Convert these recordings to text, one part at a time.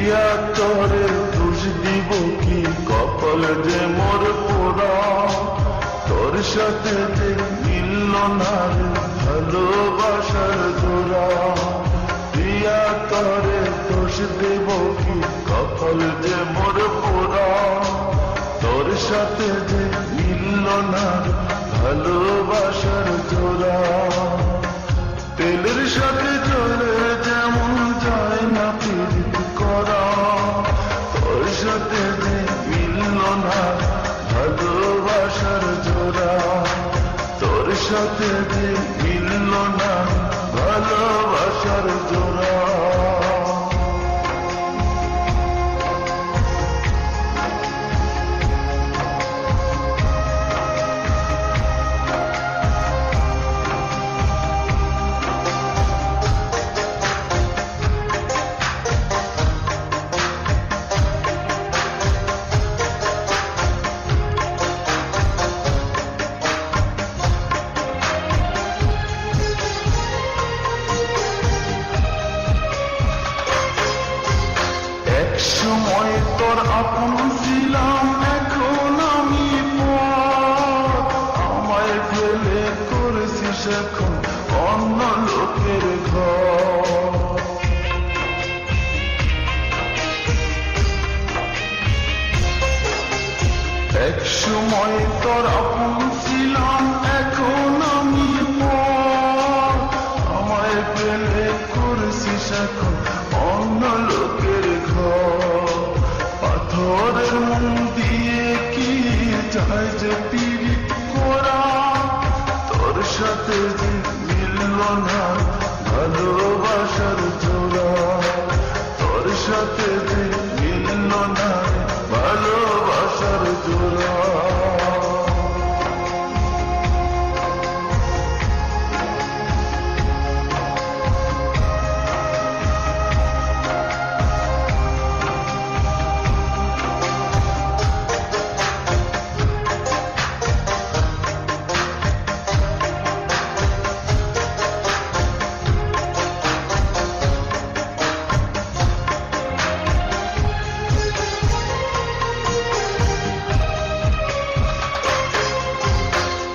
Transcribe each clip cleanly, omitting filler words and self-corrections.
প্রিয়া তরে দোষ দিব কি, কপাল যে মোর পোড়া, তোর সাথে যে মিলল না রে ভালোবাসার জোড়া। প্রিয়া তরে দোষ দিব কি, কপাল যে মোর পোড়া, তোর সাথে যে মিলল না রে ভালোবাসার জোড়া। তেলের সাথে চলে যেমন যায় না প্রীতি করা, তোর সাথে যে মিলল না ভালোবাসার জোড়া। তোর সাথে যে মিলল না ভালোবাসার জোড়া। একসময় তোর আপন ছিলাম, এখন আমি পর। আমায় ফেলে করেছিস এখন অন্য লোকের ঘর। একসময় তোর আপন ছিলাম, এখন আমি পর। আমায় ফেলে করেছিস এখন অন্য লোকের ঘর। পাথরের মন দিয়ে কি চাই যে পীড়িত করা, তোর সাথে যে মিলল না ভালোবাসার জোড়া। তোর সাথে যে মিলল না ভালোবাসার জোড়া।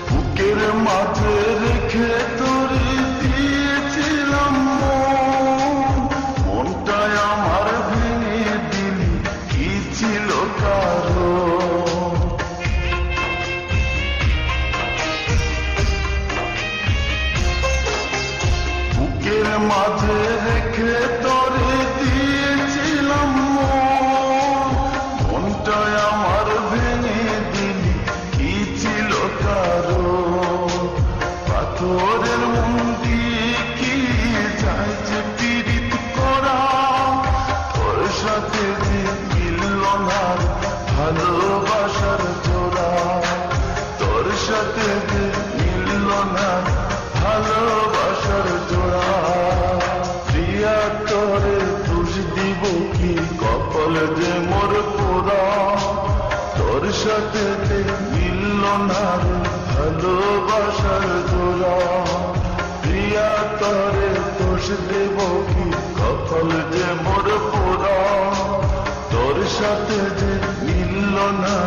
বুকের মাঝে রেখে তোরে দিয়েছিলাম মনটায় আমার ভেঙে দিলি, কি ছিল কারণ? বুকের মাঝে রেখে তোরে দিয়েছিলাম মনটায় আমার ভেঙে দিলি, কি ছিল কারণ? পাথরের মন দিয়ে কি চাইছে পীড়িত করা, তোর সাথে যে মিলল না ভালোবাসার জোড়া। তোর সাথে যে মিলল না ভালোবাসার জোড়া। প্রিয়া তরে দোষ দিব কি, কপাল যে মোর পোড়া, তোর সাথে যে মিলল না ভালোবাসার জোড়া। প্রিয়া তরে দোষ দেব কি, কপাল যে মোর পোড়া, তোর সাথে যে মিলল না